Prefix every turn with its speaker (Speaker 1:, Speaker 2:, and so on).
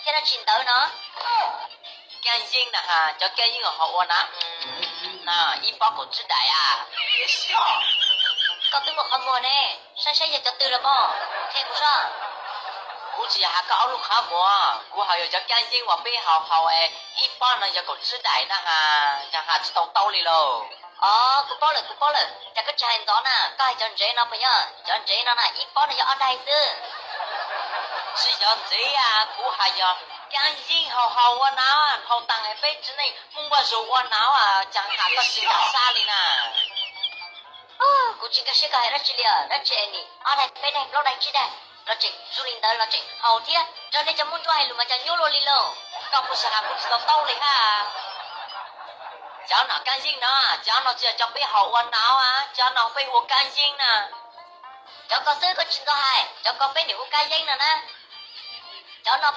Speaker 1: thế nó chín tới nó
Speaker 2: 干净的哈，叫干净好我拿，那一包狗吃歹啊，别笑。
Speaker 1: có tôi một con mùa nè sao sao giờ cho từ là bò thêm một sao
Speaker 2: 估计还搞路哈么，估好有叫干净我背好诶，一包呢叫狗吃歹的哈，叫哈吃到兜里喽。
Speaker 1: cô bó lên chả có chạy gió nè có hai chân dễ nó phải nhá chân dễ nó nè ít bó nó ở đây chứ
Speaker 2: 是要这样，估还要干净好我拿啊，好当诶杯子内，梦我手我拿啊，将哈到新加沙里呢。
Speaker 1: cô chỉ cái cái nó chỉ là nó chạy nè ở đây bên này nó đây chỉ đây nó chạy du lịch tới nó chạy hầu thế cho nên cho muốn cho hay luôn mà cho nhô lô li lô còn một sản cũng chỉ có tàu này ha
Speaker 2: 叫哪干净呢？叫哪只叫背好我拿啊，叫哪背我干净呢？
Speaker 1: cho cóซื้อcó chín có hai cho có bên này có cái dây nè nè cho nó